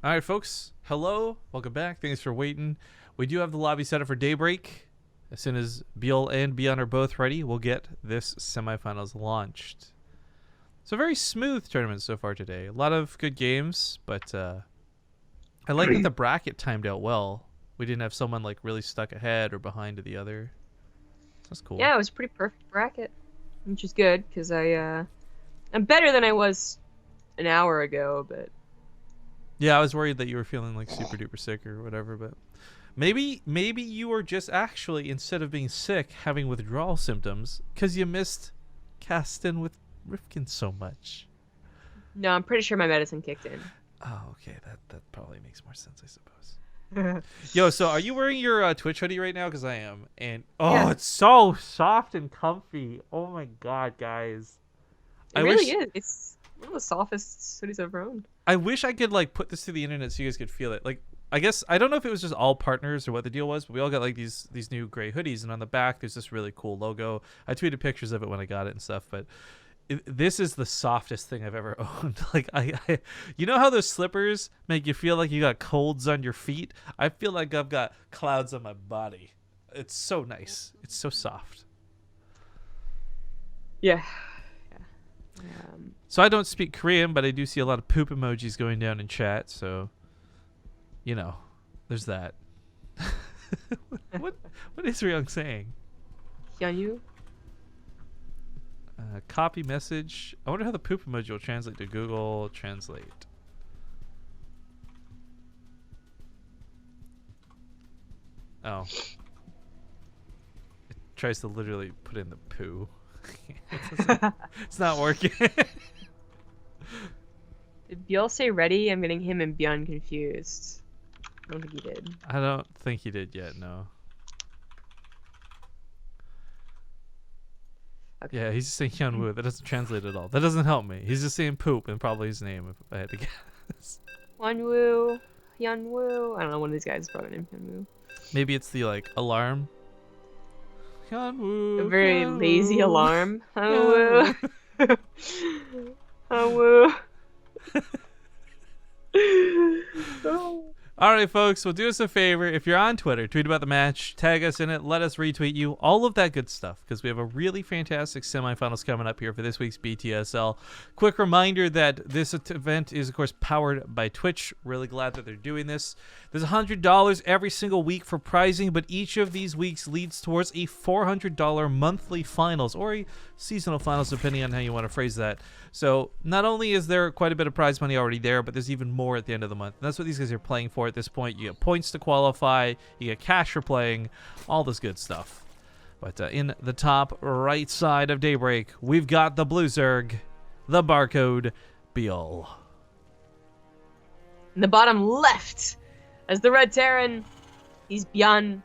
All right, folks. Hello. Welcome back. Thanks for waiting. We do have the lobby set up for Daybreak. As soon as ByuL and ByuN are both ready, we'll get this semifinals launched. So very smooth tournament so far today. A lot of good games, but I like that the bracket timed out well. We didn't have someone like really stuck ahead or behind to the other. That's cool. Yeah, it was a pretty perfect bracket, which is good because I'm better than I was an hour ago, but Yeah, I was worried that you were feeling like super duper sick or whatever, but maybe you were just actually, instead of being sick, having withdrawal symptoms because you missed casting with Rifkin so much. no, I'm pretty sure my medicine kicked in. Oh, okay, that probably makes more sense, I suppose. Yo, so are you wearing your Twitch hoodie right now? Because I am, and Yeah. it's so soft and comfy. Oh my god, guys! It really is. It's one of the softest hoodies I've ever owned. I wish I could like put this to the internet so you guys could feel it. Like, I guess I don't know if it was just all partners or what the deal was, but we all got like these new gray hoodies, and on the back there's this really cool logo. I tweeted pictures of it when I got it and stuff, but this is the softest thing I've ever owned. Like I you know how those slippers make you feel like you got colds on your feet? I feel like I've got clouds on my body. It's so nice. It's so soft. Yeah. So I don't speak Korean, but I do see a lot of poop emojis going down in chat. So, you know, there's that. what is Ryung saying? Hyunyu? Copy message. I wonder how the poop emoji will translate to Google Translate. Oh. It tries to literally put in the poo. It's not working. Did ByuL say ready? I'm getting him and ByuN confused. I don't think he did. I don't think he did yet, no. Okay. Yeah, he's just saying Hyunwoo. That doesn't translate at all. That doesn't help me. He's just saying poop and probably his name if I had to guess. Hyunwoo. Hyunwoo. I don't know, one of these guys is probably named Hyunwoo. Maybe it's the like alarm. Hyunwoo. A very Hyunwoo, lazy alarm. Hyunwoo. Hyunwoo. All right, folks. Well, do us a favor. If you're on Twitter, tweet about the match, tag us in it, let us retweet you, all of that good stuff, because we have a really fantastic semifinals coming up here for this week's BTSL. Quick reminder that this event is, of course, powered by Twitch. Really glad that they're doing this. There's $100 every single week for prizing, but each of these weeks leads towards a $400 monthly finals or a seasonal finals, depending on how you want to phrase that. So not only is there quite a bit of prize money already there, but there's even more at the end of the month. And that's what these guys are playing for at this point. You get points to qualify, you get cash for playing, all this good stuff. But in the top right side of Daybreak, we've got the Blue Zerg, the Barcode, ByuL. In the bottom left, as the Red Terran, he's ByuN.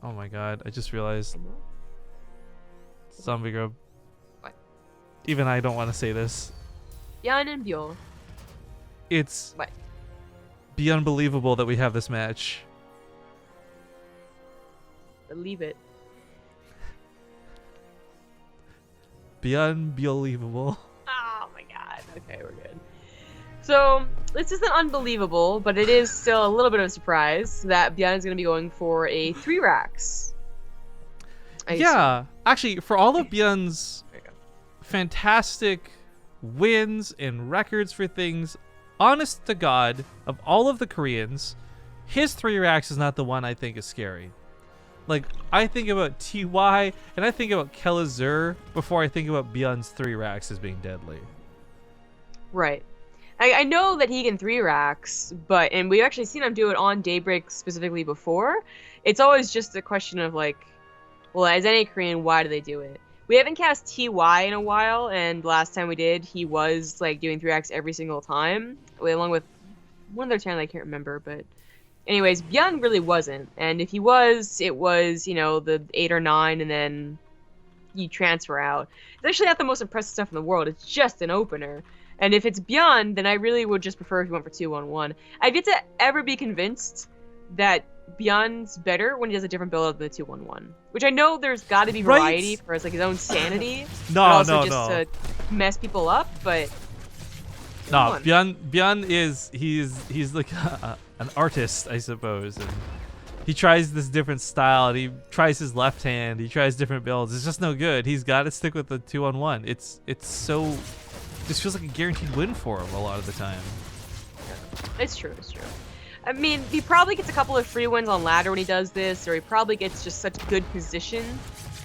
Oh my god, I just realized. Zombie Grub. What? Even I don't want to say this. ByuN and ByuL. It's What? be unbelievable that we have this match. Believe it. Be unbelievable. Oh my god. Okay, we're good. So, this isn't unbelievable, but it is still a little bit of a surprise that ByuN is going to be going for a 3 racks. Yeah, actually, for all of ByuN's There you go. fantastic wins and records for things, honest to God, of all of the Koreans, his 3 racks is not the one I think is scary. Like, I think about TY and I think about TvZ before I think about ByuN's 3 racks as being deadly. Right. I know that he can 3 racks, and we've actually seen him do it on Daybreak specifically before. It's always just a question of like, well, as any Korean, why do they do it? We haven't cast TY in a while, and last time we did, he was like doing 3 racks every single time, along with one other channel I can't remember, but anyways, ByuN really wasn't. And if he was, it was, you know, the 8 or 9, and then you transfer out. It's actually not the most impressive stuff in the world. It's just an opener. And if it's ByuN, then I really would just prefer if he went for 2-1-1. I've yet to ever be convinced that ByuN's better when he does a different build than the 2-1-1. Which I know there's got to be variety for his, like, his own sanity. No, but also no, just no. to mess people up, but No, 2-1. ByuN is he's like an artist, I suppose, and he tries this different style, and he tries his left hand, he tries different builds. It's just no good. He's got to stick with the 2-on-1. It's so just feels like a guaranteed win for him a lot of the time. It's true. It's true. I mean, he probably gets a couple of free wins on ladder when he does this, or he probably gets just such good position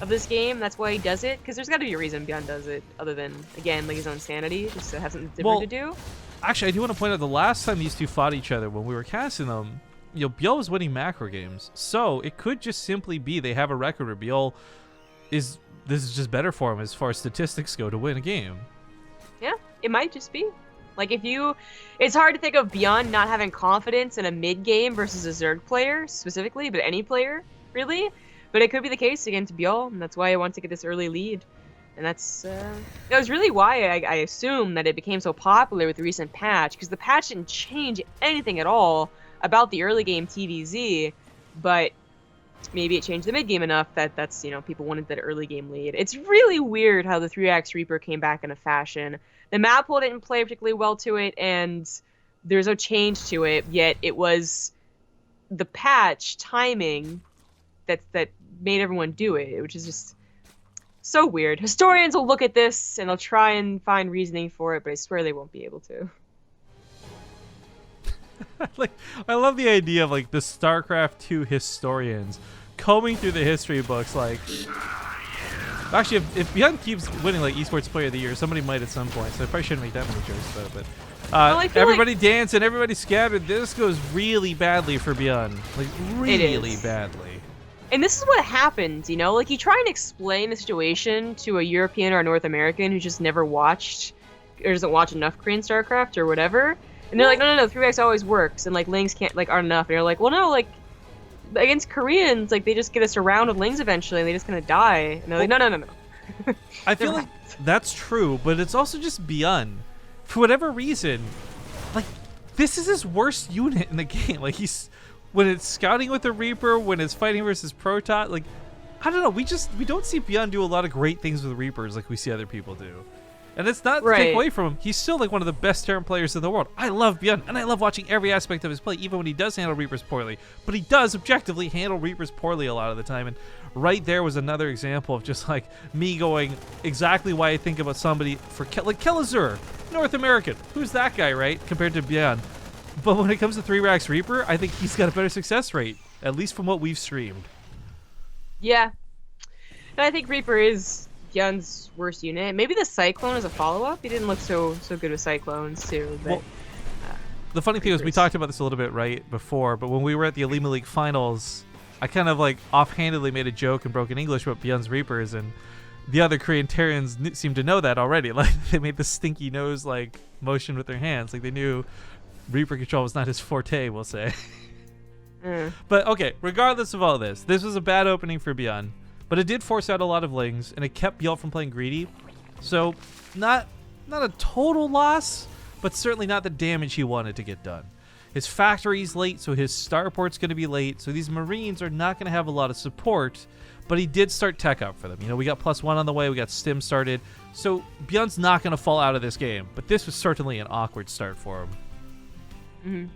of this game. That's why he does it. Because there's got to be a reason ByuN does it, other than, again, like his own sanity, just to have something different to do. Actually, I do want to point out the last time these two fought each other when we were casting them, you know, ByuL was winning macro games. So it could just simply be they have a record where ByuL this is just better for him as far as statistics go to win a game. Yeah, it might just be. Like, it's hard to think of ByuN not having confidence in a mid game versus a Zerg player specifically, but any player, really. But it could be the case against ByuL, and that's why I want to get this early lead. And that was really why I assume that it became so popular with the recent patch, because the patch didn't change anything at all about the early game TvZ, but maybe it changed the mid game enough that's, you know, people wanted that early game lead. It's really weird how the 3-Axe Reaper came back in a fashion. The map pool didn't play particularly well to it, and there's no change to it, yet it was the patch timing that made everyone do it, which is just so weird. Historians will look at this and they'll try and find reasoning for it, but I swear they won't be able to. Like, I love the idea of like the StarCraft 2 historians combing through the history books. Like, actually, if ByuN keeps winning like esports player of the year, somebody might at some point. So I probably shouldn't make that many jokes about it. But everybody dance and everybody scattered. This goes really badly for ByuN. Like, really badly. And this is what happens, you know? Like, you try and explain the situation to a European or a North American who just never watched or doesn't watch enough Korean StarCraft or whatever. And they're like, no, 3x always works, and like Lings aren't enough. And you're like, well, no, like against Koreans, like they just get us around with Lings eventually, and they just kind of die. And they're like, no. I feel like that's true, but it's also just ByuN. For whatever reason, like this is his worst unit in the game. Like when it's scouting with the Reaper, when it's fighting versus Protoss, like I don't know. We don't see ByuN do a lot of great things with Reapers like we see other people do. And it's not to take away from him. He's still like one of the best Terran players in the world. I love ByuN, and I love watching every aspect of his play, even when he does handle Reapers poorly. But he does objectively handle Reapers poorly a lot of the time. And right there was another example of just like me going exactly why I think about somebody for like Kelazur, North American. Who's that guy, right? Compared to ByuN. But when it comes to 3-Rax Reaper, I think he's got a better success rate, at least from what we've streamed. Yeah. And I think Reaper is ByuN's worst unit. Maybe the Cyclone is a follow-up. He didn't look so good with Cyclones too. But, well, the funny thing is, we talked about this a little bit right before, but when we were at the Elima League finals, I kind of like offhandedly made a joke in broken English about ByuN's Reapers, and the other Korean Terrans seemed to know that already. Like they made the stinky nose like motion with their hands, like they knew Reaper control was not his forte, we'll say. But okay, regardless of all this was a bad opening for ByuN. But it did force out a lot of Lings, and it kept ByuL from playing greedy. So, not a total loss, but certainly not the damage he wanted to get done. His factory's late, so his starport's going to be late, so these Marines are not going to have a lot of support, but he did start tech up for them. You know, we got +1 on the way, we got Stim started, so ByuN's not going to fall out of this game, but this was certainly an awkward start for him.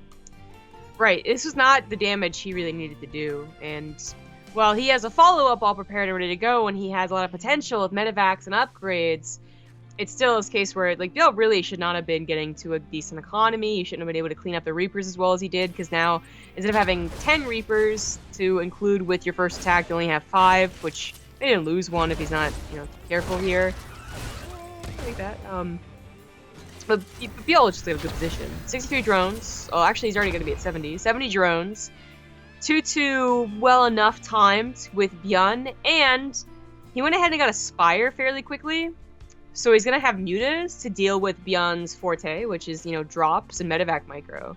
Right, this was not the damage he really needed to do, and well, he has a follow-up all prepared and ready to go, and he has a lot of potential with medevacs and upgrades. It's still this case where, like, ByuL really should not have been getting to a decent economy. He shouldn't have been able to clean up the Reapers as well as he did, because now, instead of having 10 Reapers to include with your first attack, you only have 5, which they didn't lose one if he's not, you know, careful here. Like that. But ByuL just got a good position. 63 drones. Oh, actually, he's already going to be at 70. 70 drones. 2-2 well enough timed with ByuN, and he went ahead and got a Spire fairly quickly. So he's going to have mutas to deal with ByuN's forte, which is, you know, drops and medevac micro.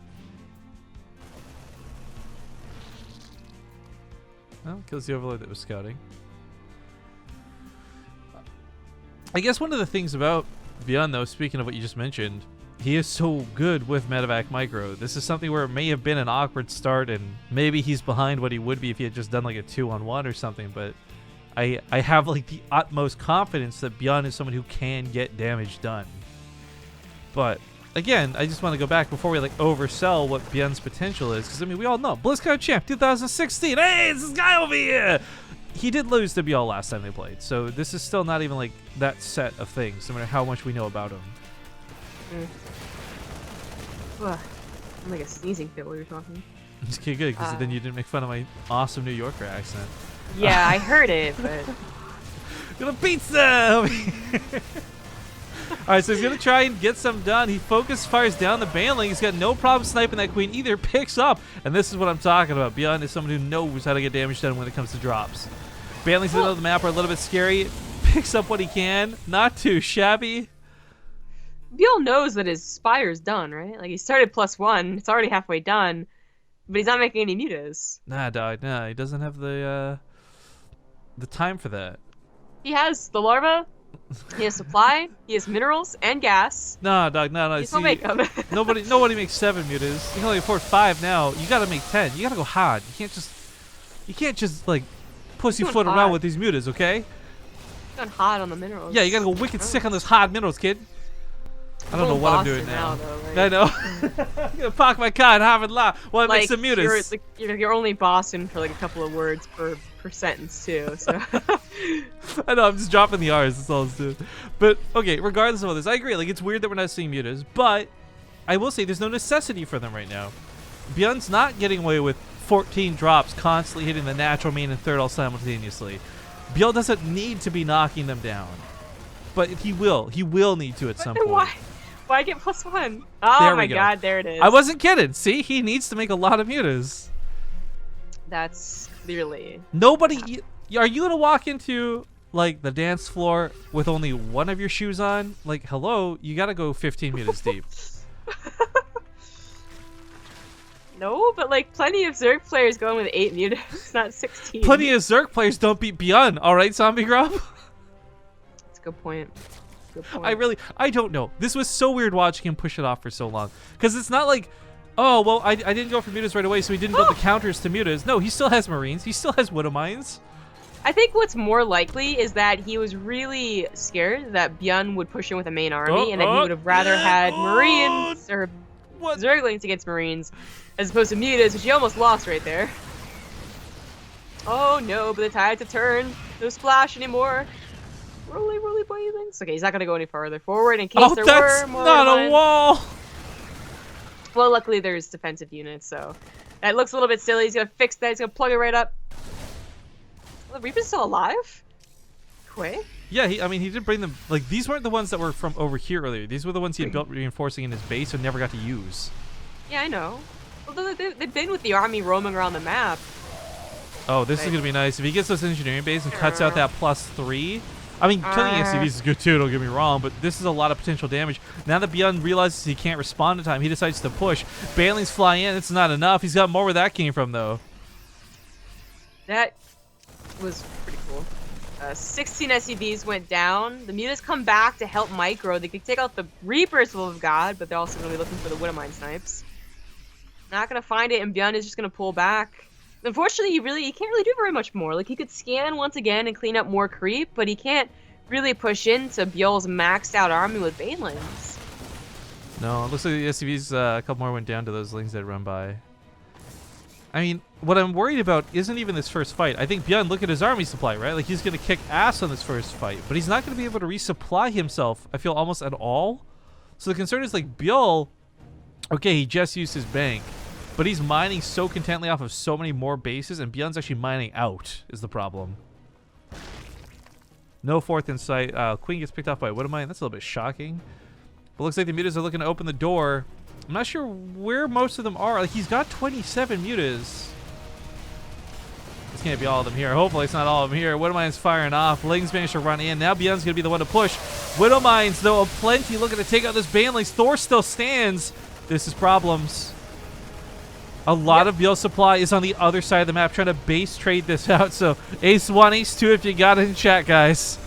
Well, kills the Overlord that was scouting. I guess one of the things about ByuN, though, speaking of what you just mentioned, he is so good with medevac micro. This is something where it may have been an awkward start, and maybe he's behind what he would be if he had just done like a 2-on-1 or something, but I have like the utmost confidence that ByuN is someone who can get damage done. But again, I just want to go back before we like oversell what ByuN's potential is, because I mean we all know BlizzCon champ 2016. Hey, it's this guy over here. He did lose to ByuL last time they played, so this is still not even like that set of things, no matter how much we know about him. Ugh. I'm like a sneezing fit while you're talking. Okay, good, because then you didn't make fun of my awesome New Yorker accent. Yeah, I heard it, but Gonna beat some. Alright, so he's gonna try and get some done. He fires down the Baneling. He's got no problem sniping that queen either. Picks up, and this is what I'm talking about. ByuN is someone who knows how to get damage done when it comes to drops. Banelings in the middle of the map are a little bit scary. Picks up what he can. Not too shabby. ByuL knows that his Spire's done, right? Like, he started +1. It's already halfway done, but he's not making any mutas. Nah, dog. Nah, he doesn't have the time for that. He has the larva. He has supply. He has minerals and gas. Nah, dog. No. He's gonna make them. nobody makes 7 mutas. You can only afford 5 now. You gotta make 10. You gotta go hard. You can't just like pussyfoot around with these mutas, okay? Going hot on the minerals. Yeah, you gotta go wicked sick on those hard minerals, kid. I don't know what I'm doing now. Though, like, I know. I'm gonna park my car in Harvard Law while I make some mutas. You're only Boston for like a couple of words per sentence too. So I know, I'm just dropping the R's. That's all it's doing. But okay, regardless of all this, I agree. Like, it's weird that we're not seeing mutas, but I will say there's no necessity for them right now. ByuN's not getting away with 14 drops, constantly hitting the natural, main, and third all simultaneously. ByuL doesn't need to be knocking them down, but he will. He will need to at some point. Why get +1? Oh my god, there it is. I wasn't kidding. See, he needs to make a lot of mutas. That's clearly. Nobody. Are you gonna walk into like the dance floor with only one of your shoes on? Like, hello, you gotta go 15 mutas deep. No, but like plenty of Zerg players going with 8 mutas, not 16. Plenty of Zerg players don't beat ByuN. All right, Zombie Grub. That's a good point. I don't know. This was so weird watching him push it off for so long. Because it's not like, oh, well, I didn't go for mutas right away, so he didn't build the counters to mutas. No, he still has Marines. He still has Widow Mines. I think what's more likely is that he was really scared that ByuN would push in with a main army, and that he would have rather had Marines or Zerglings against Marines as opposed to mutas, which he almost lost right there. Oh no, but the tides have turned. No splash anymore. Roly boy things. Okay, he's not gonna go any farther forward in case there were more. That's not a wall. Well, luckily there's defensive units, so that looks a little bit silly. He's gonna fix that. He's gonna plug it right up. Well, the Reaper's still alive? Quick. Yeah, I mean, he did bring them. Like, these weren't the ones that were from over here earlier. These were the ones he had built reinforcing in his base and never got to use. Yeah, I know. Although they've been with the army roaming around the map. Oh, this is gonna be nice. If he gets those engineering bays and cuts out that +3. I mean, killing SCVs is good too, don't get me wrong, but this is a lot of potential damage. Now that ByuN realizes he can't respond in time, he decides to push. Banelings fly in, it's not enough. He's got more where that came from, though. That was pretty cool. 16 SCVs went down. The mutas come back to help micro. They could take out the Reapers, Will of God, but they're also going to be looking for the Widowmine snipes. Not going to find it, and ByuN is just going to pull back. Unfortunately, he can't really do very much more. Like, he could scan once again and clean up more creep, but he can't really push into ByuL's maxed out army with Banelings. No, it looks like the SCVs, a couple more went down to those lings that run by. I mean, what I'm worried about isn't even this first fight. I think ByuN, look at his army supply, right? Like, he's going to kick ass on this first fight, but he's not going to be able to resupply himself, I feel, almost at all. So the concern is, like, ByuL, okay, he just used his bank, but he's mining so contently off of so many more bases, and ByuN's actually mining out, is the problem. No fourth in sight. Queen gets picked off by Widowmine. That's a little bit shocking. But looks like the mutas are looking to open the door. I'm not sure where most of them are. Like, he's got 27 mutas. This can't be all of them here. Hopefully it's not all of them here. Widowmine's firing off. Lings managed to run in. Now ByuN's going to be the one to push. Widowmines, though, aplenty looking to take out this Banelings. Thor still stands. This is problems. A lot of ByuL supply is on the other side of the map trying to base trade this out. So ace 1, ace 2 if you got it in chat, guys.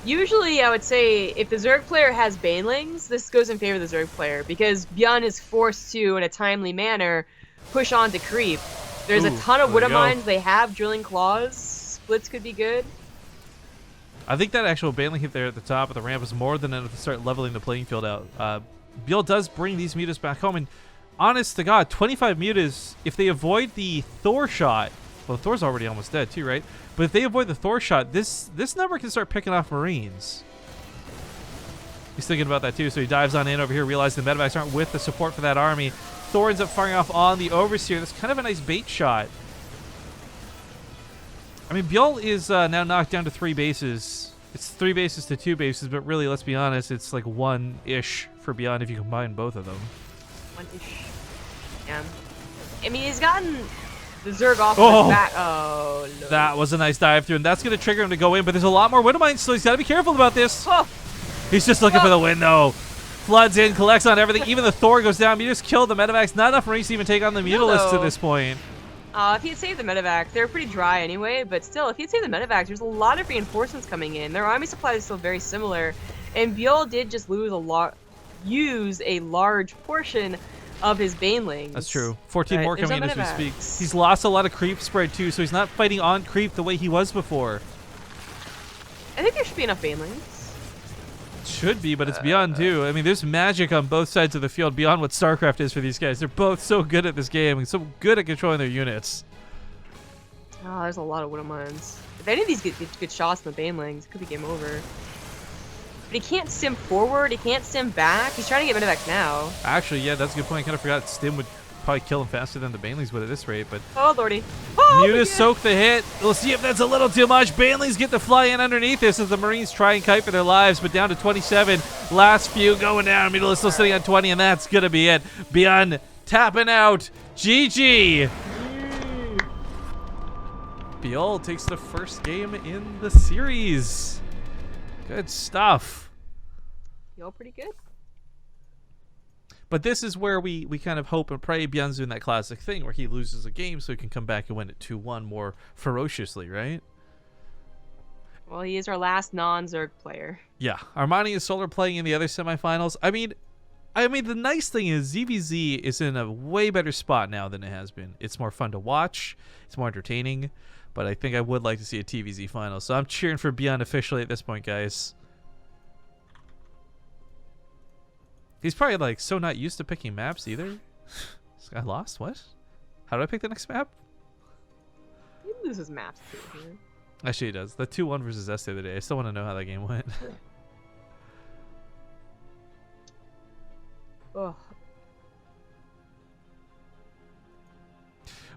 Usually, I would say if the Zerg player has Banelings, this goes in favor of the Zerg player because ByuN is forced to, in a timely manner, push on to creep. There's a ton of Widowmines. They have Drilling Claws. Splits could be good. I think that actual Baneling hit there at the top of the ramp is more than enough to start leveling the playing field out. ByuL does bring these mutas back home, and honest to God, 25 mutas, if they avoid the Thor shot, well, Thor's already almost dead too, right? But if they avoid the Thor shot, this number can start picking off Marines. He's thinking about that too, so he dives on in over here, realizing the medevacs aren't with the support for that army. Thor ends up firing off on the Overseer. That's kind of a nice bait shot. I mean, ByuL is now knocked down to 3 bases. It's 3 bases to 2 bases, but really, let's be honest, it's like 1-ish for ByuN if you combine both of them. 1-ish. Yeah. I mean, he's gotten the Zerg off his back. Oh, no. That was a nice dive through, and that's going to trigger him to go in, but there's a lot more Widow Mines, so he's got to be careful about this. Oh. He's just looking for the window. Floods in, collects on everything. Even the Thor goes down. You just killed the medevacs. Not enough Marines to even take on the Mutalisks at this point. If he had saved the medevac, they're pretty dry anyway, but still, if he had saved the medevacs, there's a lot of reinforcements coming in. Their army supply is still very similar, and ByuL did just use a large portion of his Banelings. That's true. 14 more coming in as we speak. He's lost a lot of creep spread too, so he's not fighting on creep the way he was before. I think there should be enough Banelings. Should be, but it's ByuN too. I mean, there's magic on both sides of the field beyond what StarCraft is for these guys. They're both so good at this game and so good at controlling their units. Oh, there's a lot of Widow Mines. If any of these get good shots in the Banelings, it could be game over. But he can't sim forward, he can't sim back. He's trying to get medevacs now. Actually, yeah, that's a good point. I kind of forgot Stim would probably kill him faster than the Banelings would at this rate, but... Oh, lordy. Oh, Mutas soak the hit. We'll see if that's a little too much. Banelings get to fly in underneath this as the Marines try and kite for their lives, but down to 27. Last few going down. Mutalisks still sitting on 20, and that's going to be it. ByuN tapping out. GG. ByuL takes the first game in the series. Good stuff. ByuL pretty good. But this is where we kind of hope and pray ByuN's doing that classic thing where he loses a game so he can come back and win it 2-1 more ferociously, right? Well, he is our last non-Zerg player. Yeah. Armani and Solar playing in the other semifinals. I mean, the nice thing is TvZ is in a way better spot now than it has been. It's more fun to watch. It's more entertaining. But I think I would like to see a TvZ final. So I'm cheering for ByuN officially at this point, guys. He's probably like so not used to picking maps either. This guy lost? What? How do I pick the next map? He loses maps too. Here. Actually, he does. The 2-1 versus S the other day. I still want to know how that game went. Ugh.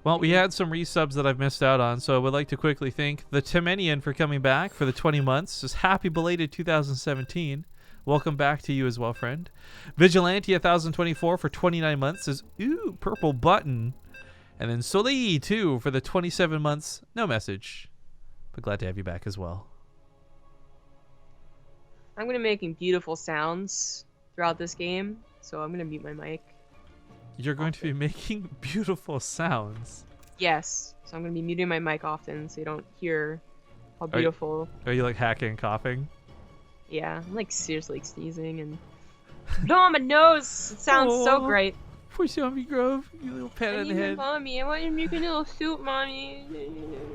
Well, we had some resubs that I've missed out on, so I would like to quickly thank the Timenian for coming back for the 20 months. Just happy belated 2017. Welcome back to you as well, friend. Vigilante 1024 for 29 months says, ooh, purple button. And then Soleil 2 for the 27 months, no message. But glad to have you back as well. I'm going to be making beautiful sounds throughout this game, so I'm going to mute my mic. You're going to be making beautiful sounds? Yes. So I'm going to be muting my mic often so you don't hear how beautiful... Are you like hacking and coughing? Yeah, I'm like seriously sneezing and... No, on my nose! It sounds so great. Poor Zombie Grove, you little pat on the head. Mommy, I want you to make a little soup, Mommy.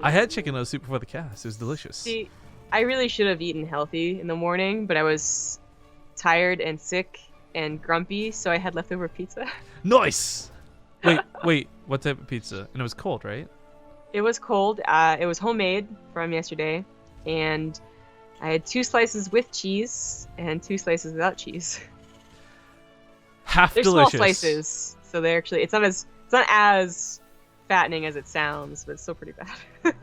I had chicken noodle soup before the cast. It was delicious. See, I really should have eaten healthy in the morning, but I was tired and sick and grumpy, so I had leftover pizza. Nice! Wait, what type of pizza? And it was cold, right? It was cold. It was homemade from yesterday, and I had 2 slices with cheese and 2 slices without cheese. Half they're delicious. Small slices, so they're actually it's not as fattening as it sounds, but it's still pretty bad.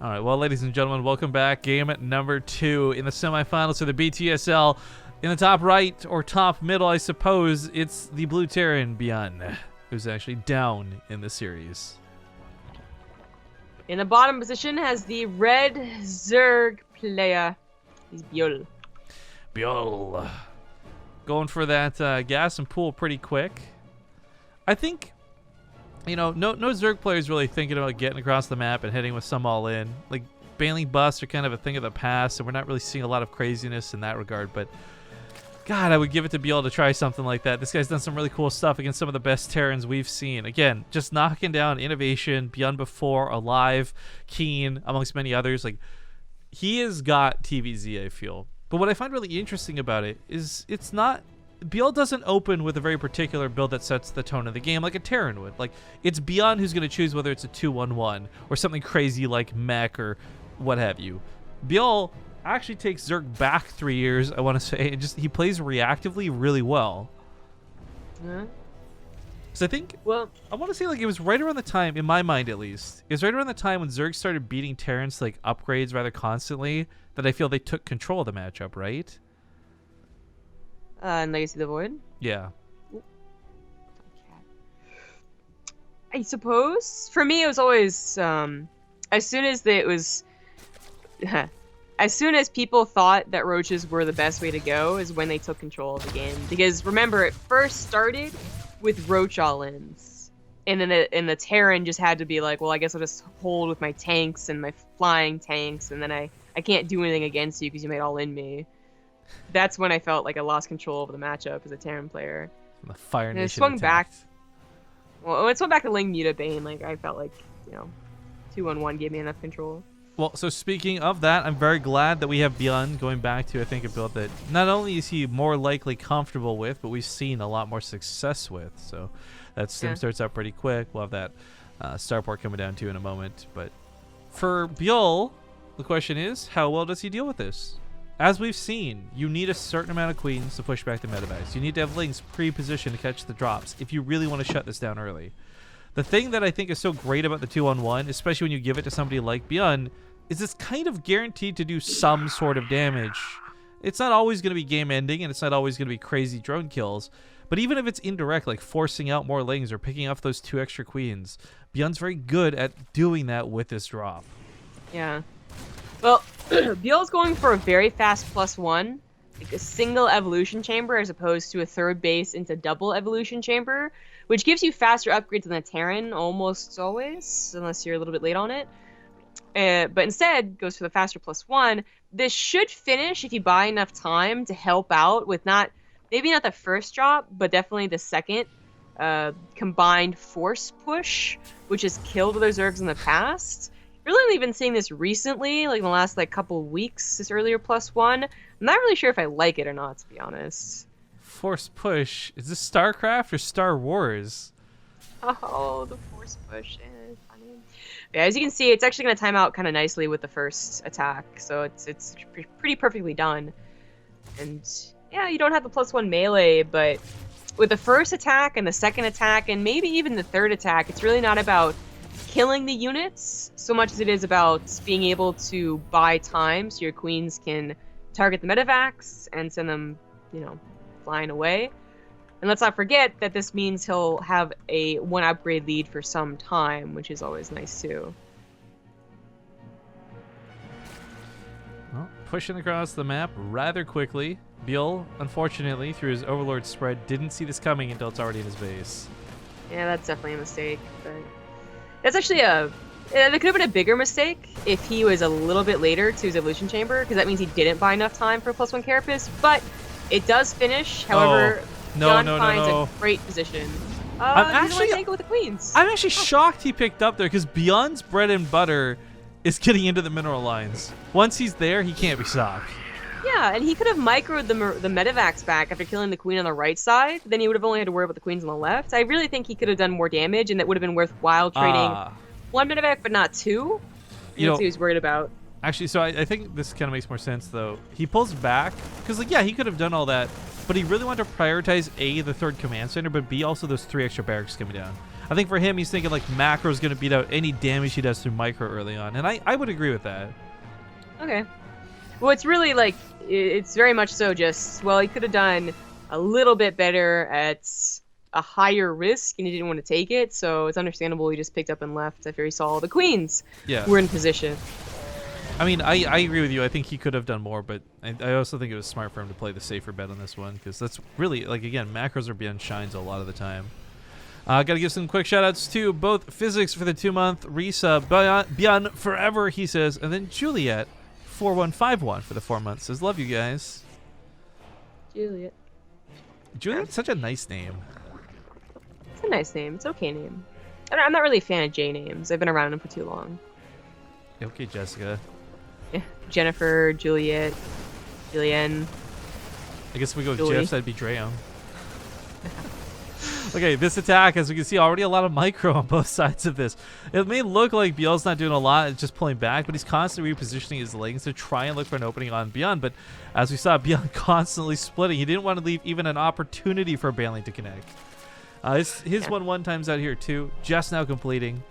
All right, well, ladies and gentlemen, welcome back. Game number 2 in the semifinals for the BTSL. In the top right or top middle, I suppose, it's the Blue Terran ByuN, who's actually down in the series. In the bottom position has the red Zerg player. He's ByuL. ByuL. Going for that gas and pool pretty quick. I think, no Zerg players really thinking about getting across the map and heading with some all in. Like, Baneling busts are kind of a thing of the past, and we're not really seeing a lot of craziness in that regard, but God, I would give it to ByuL to try something like that. This guy's done some really cool stuff against some of the best Terrans we've seen. Again, just knocking down Innovation, ByuN before, Alive, Keen, amongst many others. Like, he has got TvZ, I feel. But what I find really interesting about it is it's not ByuL doesn't open with a very particular build that sets the tone of the game like a Terran would. Like, it's ByuN who's going to choose whether it's a 2-1-1 or something crazy like mech or what have you. ByuL actually takes Zerg back 3 years, I want to say, and he plays reactively really well. Yeah. So I think, well, I want to say, like, it was right around the time, in my mind at least, it was right around the time when Zerg started beating Terrans to, like, upgrades rather constantly that I feel they took control of the matchup, right? Legacy of the Void? Yeah. I suppose. For me, it was always, as soon as as soon as people thought that roaches were the best way to go is when they took control of the game. Because remember, it first started with roach all-ins. And then the Terran just had to be like, well, I guess I'll just hold with my tanks and my flying tanks, and then I can't do anything against you because you made all-in me. That's when I felt like I lost control of the matchup as a Terran player. The Fire Nation and it swung attacked. back. Well, when it swung back to Ling Muta Bane, like, I felt like, 2-1-1 gave me enough control. Well, so speaking of that, I'm very glad that we have ByuN going back to, I think, a build that not only is he more likely comfortable with, but we've seen a lot more success with. So that stim starts up pretty quick. We'll have that starport coming down too in a moment. But for ByuL, the question is, how well does he deal with this? As we've seen, you need a certain amount of queens to push back the medevacs. You need to have Lings pre-positioned to catch the drops if you really want to shut this down early. The thing that I think is so great about the 2-on-1, especially when you give it to somebody like ByuN, is it's kind of guaranteed to do some sort of damage. It's not always going to be game ending, and it's not always going to be crazy drone kills, but even if it's indirect, like forcing out more Lings or picking off those 2 extra queens, ByuN's very good at doing that with this drop. Yeah. Well, ByuL's going for a very fast +1, like a single evolution chamber as opposed to a third base into double evolution chamber, which gives you faster upgrades than the Terran almost always, unless you're a little bit late on it. But instead, goes for the faster +1. This should finish if you buy enough time to help out with maybe not the first drop, but definitely the second combined force push, which has killed other Zergs in the past. Really only been seeing this recently, like in the last couple of weeks, this earlier +1. I'm not really sure if I like it or not, to be honest. Force push. Is this StarCraft or Star Wars? Oh, the force push is funny. Yeah, as you can see, it's actually going to time out kind of nicely with the first attack, so it's pretty perfectly done. And yeah, you don't have the +1 melee, but with the first attack and the second attack and maybe even the third attack, it's really not about killing the units so much as it is about being able to buy time so your queens can target the medevacs and send them, flying away. And let's not forget that this means he'll have a 1 upgrade lead for some time, which is always nice too. Well, pushing across the map rather quickly. ByuL, unfortunately, through his Overlord spread, didn't see this coming until it's already in his base. Yeah, that's definitely a mistake, but that's actually there could have been a bigger mistake if he was a little bit later to his evolution chamber, because that means he didn't buy enough time for a +1 carapace, but it does finish. However, John finds a great position. I'm actually take it with the queens. I'm actually shocked he picked up there, because ByuN's bread and butter is getting into the mineral lines. Once he's there, he can't be stopped. Yeah, and he could have microed the medevacs back after killing the queen on the right side. Then he would have only had to worry about the queens on the left. I really think he could have done more damage, and that would have been worthwhile trading 1 medevac, but not 2. That's what he was worried about. Actually, so I think this kind of makes more sense, though. He pulls back, because, he could have done all that, but he really wanted to prioritize A, the 3rd command center, but B, also those 3 extra barracks coming down. I think for him, he's thinking, macro's going to beat out any damage he does through micro early on, and I would agree with that. Okay. Well, it's really, it's very much so just, he could have done a little bit better at a higher risk, and he didn't want to take it, so it's understandable he just picked up and left after he saw all the queens were in position. I mean, I agree with you. I think he could have done more, but I also think it was smart for him to play the safer bet on this one, because that's really, again, macros are ByuN shines a lot of the time. Got to give some quick shout-outs to both Physics for the 2-month resub, ByuN forever, he says, and then Juliet, 4151 for the 4 months, says, love you guys. Juliet's such a nice name. It's a nice name. It's an okay name. I'm not really a fan of J names. I've been around them for too long. Okay, Jessica. Yeah, Jennifer, Juliet, Julianne. I guess if we go with Julie. Jeffs, that'd be Dreo. Okay, this attack, as we can see, already a lot of micro on both sides of this. It may look like ByuL's not doing a lot, it's just pulling back, but he's constantly repositioning his lanes to try and look for an opening on ByuN. But as we saw, ByuN constantly splitting. He didn't want to leave even an opportunity for Baneling to connect. His 1-1 times out here too, just now completing.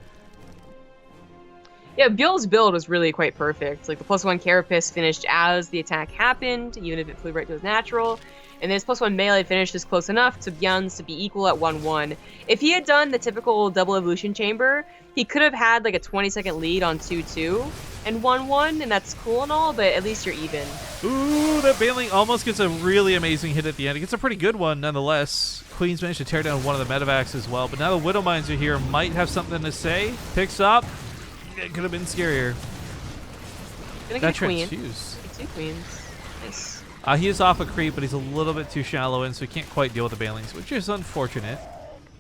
Yeah, ByuL's build was really quite perfect. Like the +1 Carapace finished as the attack happened, even if it flew right to his natural. And this +1 melee finish is close enough to ByuN's to be equal at 1-1. If he had done the typical double evolution chamber, he could have had like a 20-second lead on 2-2 and 1-1, and that's cool and all, but at least you're even. Ooh, that Baneling almost gets a really amazing hit at the end. It gets a pretty good one nonetheless. Queen's managed to tear down one of the medevacs as well, but now the Widow Mines are here, might have something to say. Picks up. It could have been scarier. Gonna That get a queen. transfuse. Get 2 queens. Nice. He is off a creep, but he's a little bit too shallow in, so he can't quite deal with the Banelings, which is unfortunate.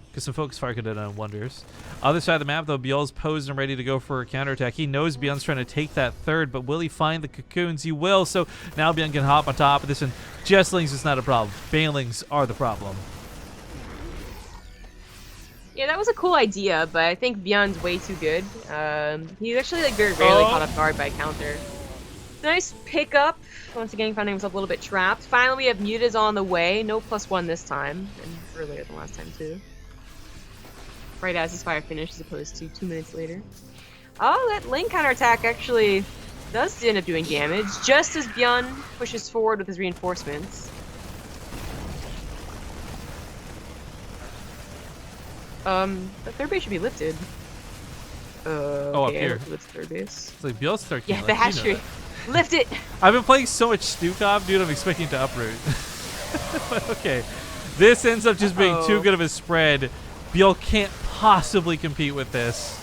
Because some focus fire could have done wonders. Other side of the map, though, ByuL's posed and ready to go for a counterattack. He knows ByuN's trying to take that third, but will he find the cocoons? He will, so now ByuN can hop on top of this, and Jestlings is not a problem. Banelings are the problem. Yeah, that was a cool idea, but I think ByuN's way too good. He's actually like very rarely caught off guard by a counter. Nice pickup. Once again, finding himself a little bit trapped. Finally, we have Mutas on the way. No +1 this time, and earlier than last time too. Right as his fire finished, as opposed to 2 minutes later. Oh, that lane counterattack actually does end up doing damage, just as ByuN pushes forward with his reinforcements. The third base should be lifted. Up Okay, here. lift third base. It's like ByuL's start. Yeah, the hash tree. Lift it! I've been playing so much Stukov, dude, I'm expecting to uproot. But okay. This ends up just being too good of a spread. ByuL can't possibly compete with this.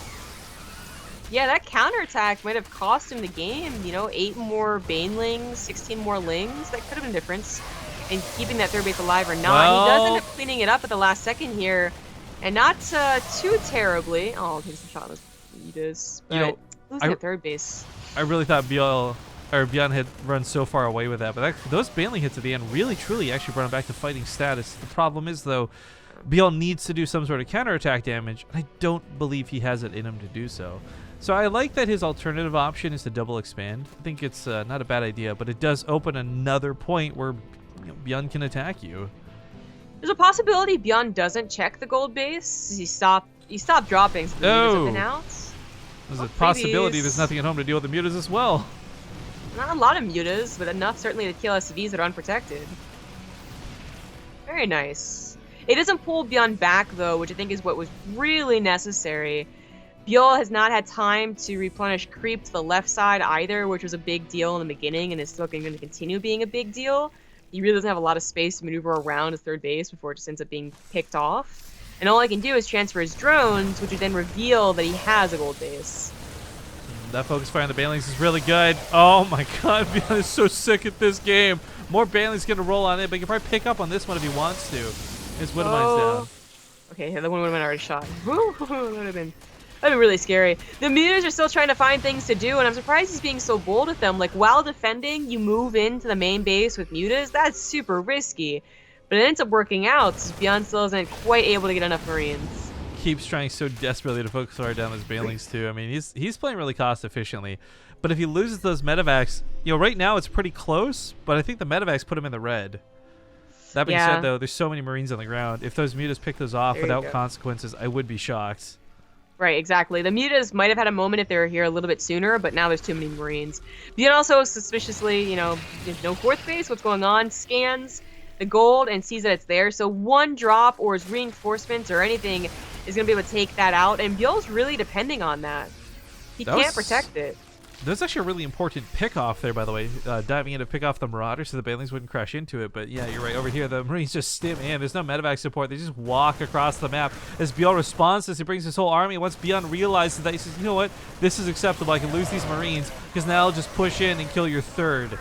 Yeah, that counterattack might have cost him the game. You know, 8 more Banelings, 16 more Lings. That could have been a difference in keeping that third base alive or not. Well, he does end up cleaning it up at the last second here. And not too terribly. Oh, I'll take some shot on Mutas. But You know, losing at third base. I really thought ByuN had run so far away with that, but those Baneling hits at the end really, truly actually brought him back to fighting status. The problem is, though, ByuL needs to do some sort of counterattack damage, and I don't believe he has it in him to do so. So I like that his alternative option is to double expand. I think it's not a bad idea, but it does open another point where ByuN can attack you. There's a possibility ByuN doesn't check the gold base. He stopped dropping, so the Mutas have been out. There's a possibility there's nothing at home to deal with the Mutas as well. Not a lot of Mutas, but enough certainly to kill SCVs that are unprotected. Very nice. It doesn't pull ByuN back, though, which I think is what was really necessary. ByuL has not had time to replenish creep to the left side either, which was a big deal in the beginning and is still going to continue being a big deal. He really doesn't have a lot of space to maneuver around his third base before it just ends up being picked off. And all I can do is transfer his drones, which would then reveal that he has a gold base. That focus fire on the Banelings is really good. Oh my god, ByuN is so sick at this game. More Banelings going to roll on it, but he can probably pick up on this one if he wants to. His Widow Mine's down. Okay, the one would have been already shot. Woo, that would have been really scary. The Mutas are still trying to find things to do, and I'm surprised he's being so bold with them. Like, while defending, you move into the main base with Mutas. That's super risky. But it ends up working out, since ByuN still isn't quite able to get enough Marines. Keeps trying so desperately to focus fire down those Banelings too. I mean, he's playing really cost efficiently. But if he loses those medevacs, right now it's pretty close, but I think the medevacs put him in the red. That being said, though, there's so many Marines on the ground. If those Mutas pick those off without consequences, I would be shocked. Right, exactly. The Mutas might have had a moment if they were here a little bit sooner, but now there's too many Marines. ByuN also suspiciously, there's no fourth base, what's going on, scans the gold and sees that it's there. So one drop or his reinforcements or anything is going to be able to take that out, and ByuL's really depending on that. He can't protect it. There's actually a really important pick-off there, by the way, diving in to pick off the Marauder so the Banelings wouldn't crash into it. But yeah, you're right. Over here, the Marines just stim in. There's no medevac support. They just walk across the map. As ByuL responds to this, he brings his whole army. Once ByuN realizes that, he says, you know what? This is acceptable. I can lose these Marines because now I'll just push in and kill your third.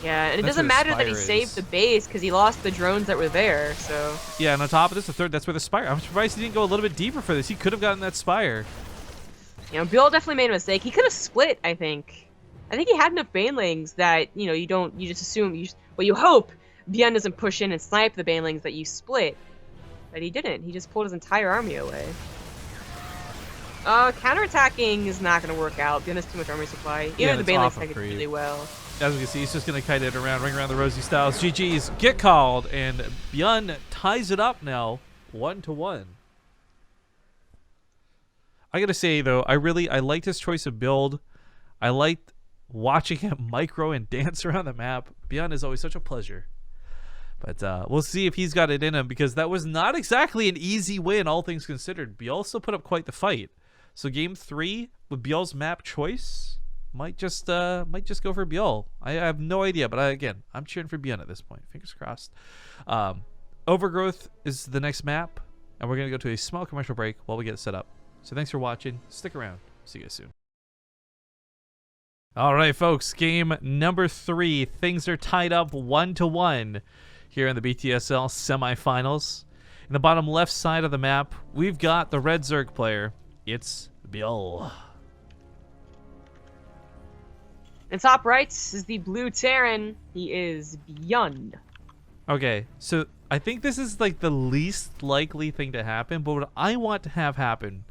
Yeah, and it doesn't matter that he saved the base because he lost the drones that were there, so... Yeah, and on top of this, the third, that's where the Spire... I'm surprised he didn't go a little bit deeper for this. He could have gotten that Spire. ByuL definitely made a mistake. He could have split, I think. I think he had enough Banelings that, you just assume... you hope ByuN doesn't push in and snipe the Banelings that you split. but he didn't. He just pulled his entire army away. Counterattacking is not going to work out. ByuN has too much army supply. Even the Banelight's taking really well. As we can see, he's just going to kite it around, ring around the rosy styles. GG's get called, and ByuN ties it up now, 1-1. I got to say, though, I liked his choice of build. I liked watching him micro and dance around the map. ByuN is always such a pleasure. But we'll see if he's got it in him, because that was not exactly an easy win, all things considered. ByuL still put up quite the fight. So game 3 with ByuL's map choice might just go for ByuL. I have no idea, but again, I'm cheering for ByuN at this point. Fingers crossed. Overgrowth is the next map, and we're gonna go to a small commercial break while we get set up. So thanks for watching. Stick around. See you guys soon. All right, folks. Game number 3. Things are tied up 1-1 here in the BTSL semifinals. In the bottom left side of the map, we've got the red Zerg player. It's ByuL. And top right is the blue Terran. He is ByuN. Okay, so I think this is like the least likely thing to happen, but what I want to have happen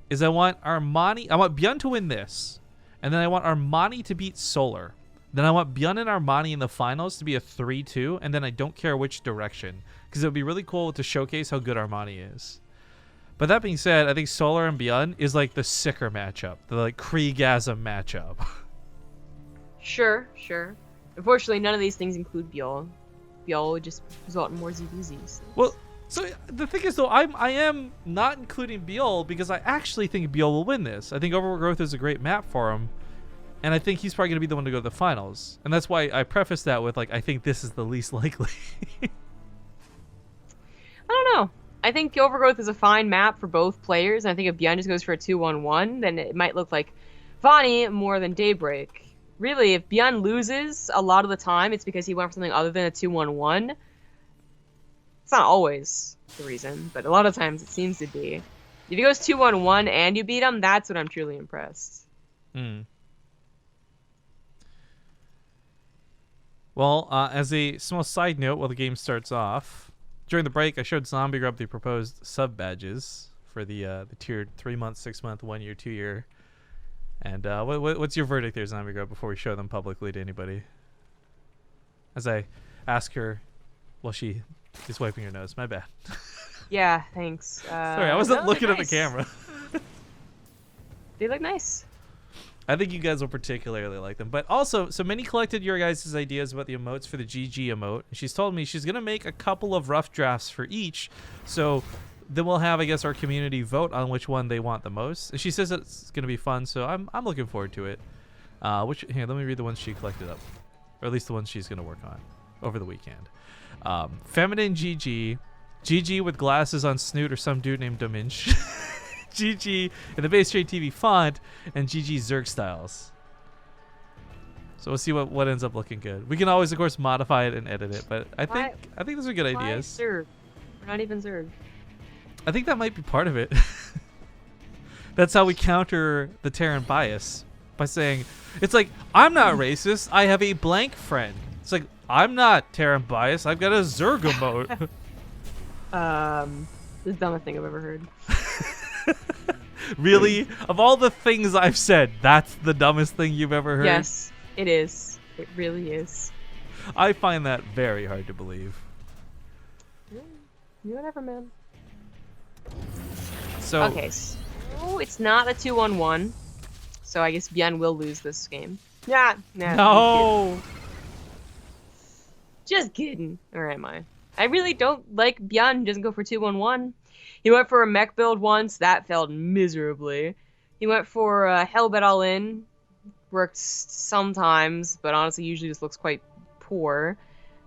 is I want ByuN to win this, and then I want Armani to beat Solar. Then I want ByuN and Armani in the finals to be a 3-2, and then I don't care which direction, because it would be really cool to showcase how good Armani is. But that being said, I think Solar and ByuN is like the sicker matchup, the like Kriegasm matchup. Sure. Unfortunately, none of these things include ByuL. ByuL would just result in more ZBZs. Well, so the thing is, though, I am not including ByuL because I actually think ByuL will win this. I think Overgrowth is a great map for him, and I think he's probably going to be the one to go to the finals. And that's why I preface that with, like, I think this is the least likely. I don't know. I think Overgrowth is a fine map for both players, and I think if ByuN just goes for a 2-1-1, then it might look like Vani more than Daybreak. Really, if ByuN loses a lot of the time, it's because he went for something other than a 2-1-1. It's not always the reason, but a lot of times it seems to be. If he goes 2-1-1 and you beat him, that's when I'm truly impressed. Well, as a small side note while the game starts off, during the break I showed Zombie Grub the proposed sub badges for the tiered 3-month, 6-month, 1-year, 2-year. And what's your verdict there, Zombie Grub, before we show them publicly to anybody? As I ask her while she is wiping her nose. My bad. Yeah, thanks. Sorry, I wasn't looking at the camera. They look nice. I think you guys will particularly like them. But also, so many collected your guys' ideas about the emotes for the GG emote. She's told me she's going to make a couple of rough drafts for each. So then we'll have, I guess, our community vote on which one they want the most. And she says it's going to be fun, so I'm looking forward to it. Here, let me read the ones she collected up. Or at least the ones she's going to work on over the weekend. Feminine GG. GG with glasses on snoot or some dude named Dominch. GG in the BaseTradeTV font, and GG Zerg styles. So we'll see what ends up looking good. We can always, of course, modify it and edit it, but I think those are good ideas. Zerg? We're not even Zerg. I think that might be part of it. That's how we counter the Terran bias, by saying, it's like, I'm not racist, I have a blank friend. It's like, I'm not Terran bias, I've got a Zerg emote. The dumbest thing I've ever heard. Really? Of all the things I've said, that's the dumbest thing you've ever heard? Yes, it is. It really is. I find that very hard to believe. You whatever, man. So okay, so it's not a 2-1-1. So I guess ByuN will lose this game. Yeah, nah. No. Just kidding. Or am I? I really don't like ByuN. He doesn't go for 2-1-1. He went for a mech build once. That failed miserably. He went for Hellbet All In. Worked sometimes, but honestly usually just looks quite poor.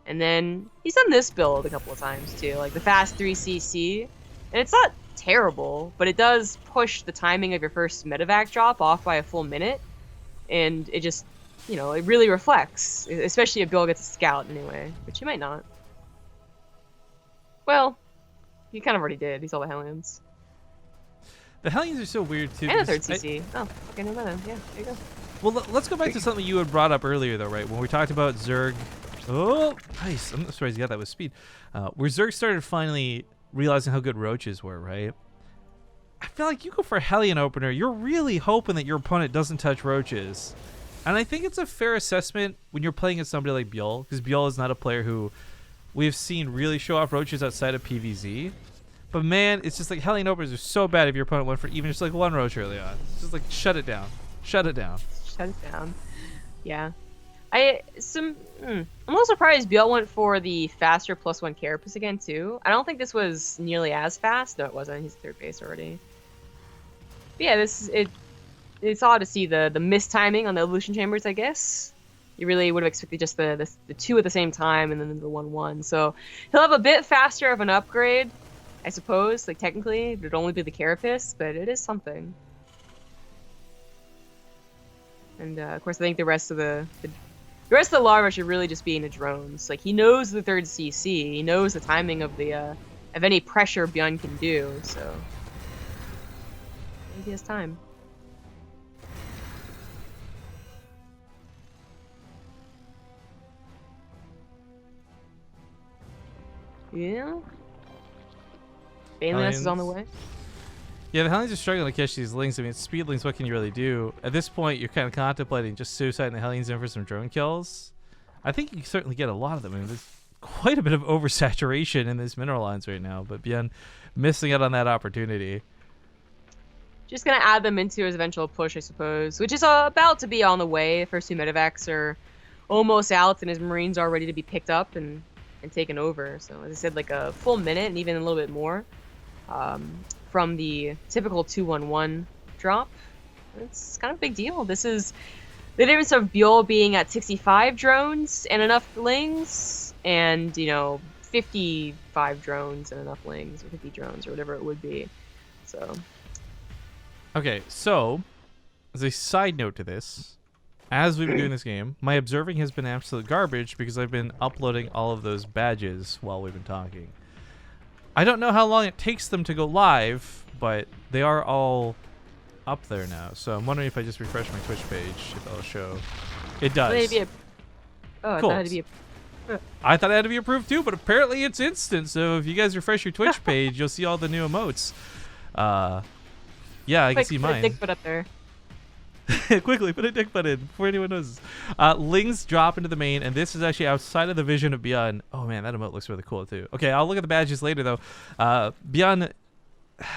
And then he's done this build a couple of times too, like the fast 3cc. And it's not terrible, but it does push the timing of your first medevac drop off by a full minute. And it just, it really reflects. Especially if Bill gets a scout anyway, which he might not. Well, he kind of already did. He's all the Hellions. The Hellions are so weird too. And a third CC. Oh, okay, no matter. Yeah, there you go. Well, let's go back to something you had brought up earlier, though, right? When we talked about Zerg. Oh, nice. I'm surprised you got that with speed. Where Zerg started finally realizing how good roaches were, right? I feel like you go for a Hellion opener, you're really hoping that your opponent doesn't touch roaches. And I think it's a fair assessment when you're playing against somebody like ByuL, because ByuL is not a player who we've seen really show off roaches outside of PvZ. But man, it's just like Hellion openers are so bad if your opponent went for even just like one roach early on. It's just like shut it down. Shut it down. Shut it down. Yeah. I'm a little surprised ByuL went for the faster +1 carapace again too. I don't think this was nearly as fast. No, it wasn't. He's third base already. But yeah, it's odd to see the mistiming on the evolution chambers, I guess. You really would have expected just the two at the same time and then the 1-1. So he'll have a bit faster of an upgrade, I suppose. Like technically, it would only be the carapace, but it is something. And of course, I think the rest of the larva should really just be in the drones. Like he knows the third CC, he knows the timing of any pressure ByuN can do. So maybe he has time. Yeah. Baneless is on the way. Yeah, the Hellions are struggling to catch these lings. I mean, speedlings, what can you really do? At this point, you're kind of contemplating just suiciding the Hellions in for some drone kills. I think you can certainly get a lot of them. I mean, there's quite a bit of oversaturation in this mineral lines right now, but ByuN missing out on that opportunity. Just going to add them into his eventual push, I suppose, which is about to be on the way. The first two medevacs are almost out, and his Marines are ready to be picked up and taken over. So, as I said, like a full minute and even a little bit more. From the typical 2-1-1 drop. It's kind of a big deal. This is the difference of ByuL being at 65 drones and enough lings, and 55 drones and enough lings, or 50 drones, or whatever it would be. So okay, so as a side note to this, as we've been doing this game, my observing has been absolute garbage because I've been uploading all of those badges while we've been talking. I don't know how long it takes them to go live, but they are all up there now. So I'm wondering if I just refresh my Twitch page, if it'll show. It does. Cool. I thought it had to be approved too, but apparently it's instant. So if you guys refresh your Twitch page, you'll see all the new emotes. Yeah, I can see mine. Put a dick foot up there. Quickly, put a dick butt in before anyone knows. Lings drop into the main, and this is actually outside of the vision of ByuN. Oh man, that emote looks really cool too. Okay, I'll look at the badges later though. ByuN,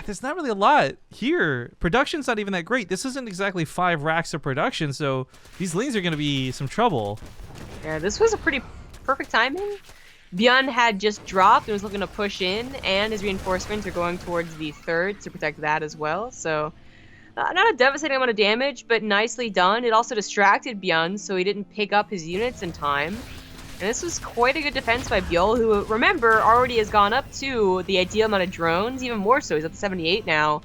there's not really a lot here. Production's not even that great. This isn't exactly 5 racks of production, so these lings are going to be some trouble. Yeah, this was a pretty perfect timing. ByuN had just dropped and was looking to push in, and his reinforcements are going towards the third to protect that as well. So not a devastating amount of damage, but nicely done. It also distracted ByuN, so he didn't pick up his units in time. And this was quite a good defense by ByuL, who, remember, already has gone up to the ideal amount of drones, even more so. He's at the 78 now.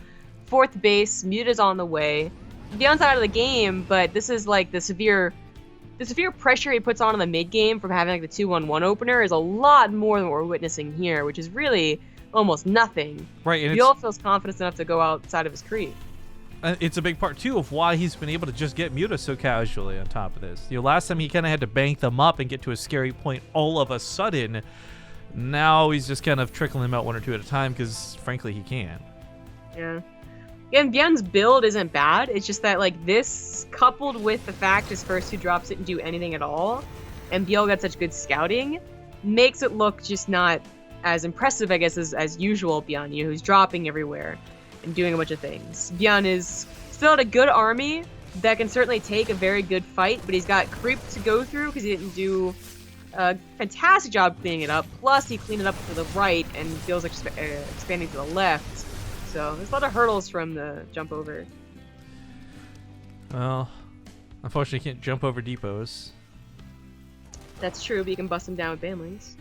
4th base, Muta's on the way. ByuN's out of the game, but this is like the severe pressure he puts on in the mid game from having like the 2-1-1 opener is a lot more than what we're witnessing here, which is really almost nothing. Right, and ByuL feels confident enough to go outside of his creep. It's a big part too of why he's been able to just get Muta so casually on top of this. Last time he kind of had to bank them up and get to a scary point all of a sudden. Now he's just kind of trickling them out 1 or 2 at a time because frankly he can. Yeah. Again, ByuN's build isn't bad. It's just that like this coupled with the fact his first 2 drops didn't do anything at all, and ByuL got such good scouting, makes it look just not as impressive, I guess, as usual ByuN, who's dropping everywhere and doing a bunch of things. ByuN is still at a good army that can certainly take a very good fight, but he's got creep to go through because he didn't do a fantastic job cleaning it up. Plus, he cleaned it up to the right and feels like expanding to the left. So there's a lot of hurdles from the jump over. Well, unfortunately, you can't jump over depots. That's true, but you can bust them down with banlings.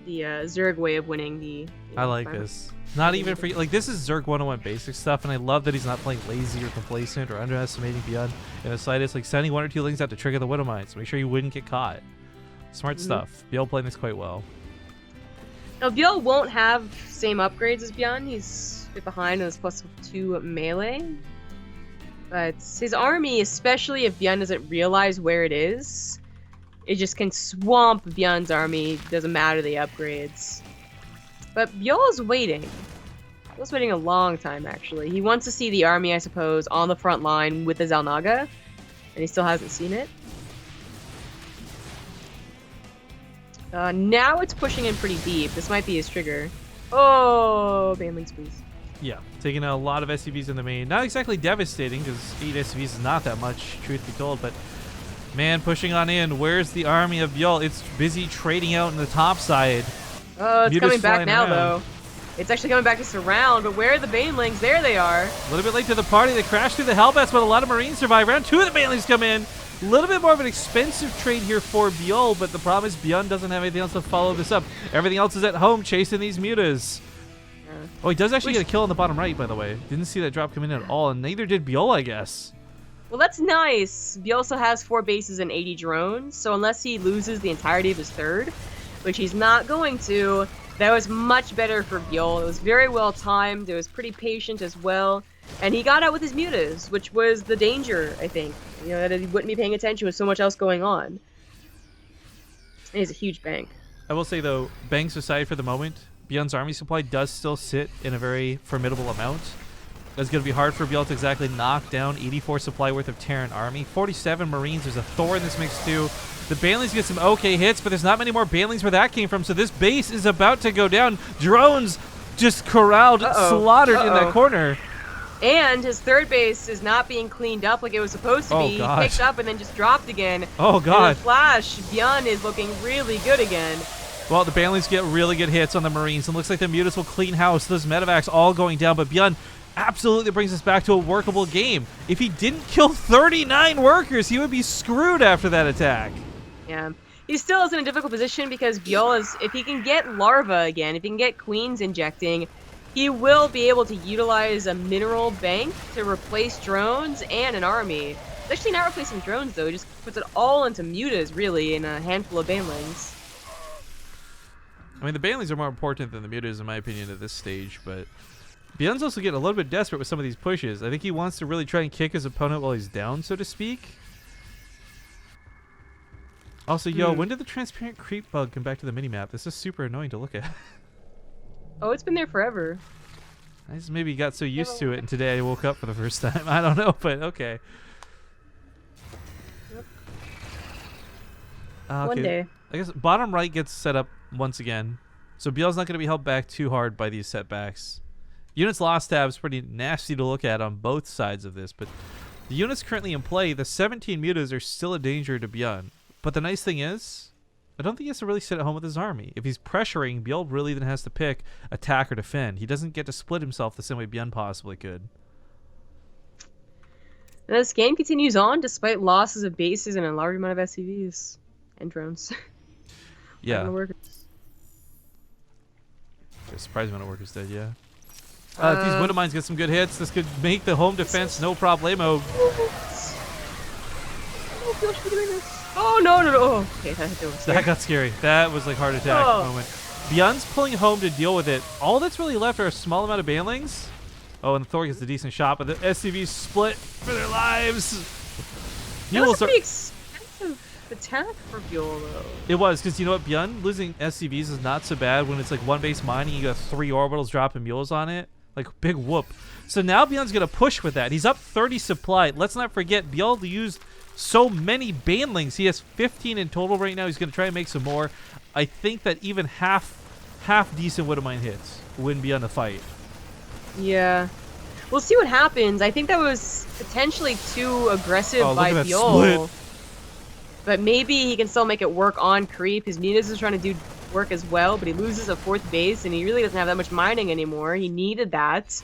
The Zerg way of winning the... I like this. Not even for like this is Zerg 101 basic stuff, and I love that he's not playing lazy or complacent or underestimating ByuN in the slightest. Like sending 1 or 2 lings out to trigger the Widow Mines, make sure you wouldn't get caught. Smart stuff. ByuL playing this quite well. Now ByuL won't have same upgrades as ByuN. He's a bit behind on his +2 melee, but his army, especially if ByuN doesn't realize where it is, it just can swamp ByuN's army. Doesn't matter the upgrades. But ByuL is waiting. ByuL's waiting a long time, actually. He wants to see the army, I suppose, on the front line with the Xel'Naga, and he still hasn't seen it. Now it's pushing in pretty deep. This might be his trigger. Oh, banlings, please. Yeah, taking a lot of SCVs in the main. Not exactly devastating, because 8 SCVs is not that much, truth be told, but man, pushing on in. Where's the army of ByuL? It's busy trading out in the top side. Oh, it's Muta's coming back flying now, around. though. It's actually coming back to surround, but where are the banelings? There they are. A little bit late to the party. They crashed through the Hellbats, but a lot of Marines survive. Round 2 of the banelings come in. A little bit more of an expensive trade here for ByuL, but the problem is ByuN doesn't have anything else to follow this up. Everything else is at home chasing these mutas. Oh, he does actually get a kill on the bottom right, by the way. Didn't see that drop come in at all, and neither did ByuL, I guess. Well, that's nice. ByuL also has 4 bases and 80 drones, so unless he loses the entirety of his third, which he's not going to, that was much better for ByuL. It was very well timed. It was pretty patient as well. And he got out with his mutas, which was the danger, I think. You know, that he wouldn't be paying attention with so much else going on. And he's a huge bank. I will say, though, banks aside for the moment, ByuN's army supply does still sit in a very formidable amount. It's going to be hard for ByuL to exactly knock down 84 supply worth of Terran army. 47 Marines. There's a Thor in this mix, too. The Banelings get some okay hits, but there's not many more Banelings where that came from, so this base is about to go down. Drones just corralled, slaughtered in that corner. And his third base is not being cleaned up like it was supposed to be. Gosh. He picked up and then just dropped again. Oh, God. In a flash, ByuN is looking really good again. Well, the Banelings get really good hits on the Marines, and looks like the Mutas will clean house. Those medevacs all going down, but ByuN absolutely brings us back to a workable game. If he didn't kill 39 workers, he would be screwed after that attack. Yeah. He still is in a difficult position because ByuL is, if he can get larva again, if he can get queens injecting, he will be able to utilize a mineral bank to replace drones and an army. It's actually not replacing drones, though. He just puts it all into mutas, really, in a handful of banelings. I mean, the Banelings are more important than the Mutas, in my opinion, at this stage, but ByuN's also getting a little bit desperate with some of these pushes. I think he wants to really try and kick his opponent while he's down, so to speak. Also, yo, when did the transparent creep bug come back to the minimap? This is super annoying to look at. Oh, it's been there forever. I just maybe got so used to it, and today I woke up for the first time. I don't know, but okay. Yep. Okay. One day. I guess bottom right gets set up once again. So ByuL's not going to be held back too hard by these setbacks. Units lost tab is pretty nasty to look at on both sides of this, but the units currently in play, the 17 mutas are still a danger to ByuN. But the nice thing is, I don't think he has to really sit at home with his army. If he's pressuring, ByuL really then has to pick attack or defend. He doesn't get to split himself the same way ByuN possibly could. And this game continues on despite losses of bases and a large amount of SCVs and drones. Yeah. Surprised amount of workers dead, yeah. If these Widow Mines get some good hits, this could make the home defense no problemo. Oh, no. Oh, okay, That got scary. That was like heart attack moment. ByuN's pulling home to deal with it. All that's really left are a small amount of Banelings. Oh, and the Thor gets a decent shot, but the SCVs split for their lives. That was a pretty expensive attack for ByuL, though. It was, because you know what? ByuN losing SCVs is not so bad when it's like one base mining, you got 3 orbitals dropping mules on it. Like, big whoop. So now ByuN's going to push with that. He's up 30 supply. Let's not forget, ByuL used so many Banelings. He has 15 in total right now. He's going to try and make some more. I think that even half decent Widowmine hits wouldn't be on the fight. Yeah. We'll see what happens. I think that was potentially too aggressive by ByuL. But maybe he can still make it work on creep. His mutas is trying to do work as well, but he loses a 4th base, and he really doesn't have that much mining anymore. He needed that.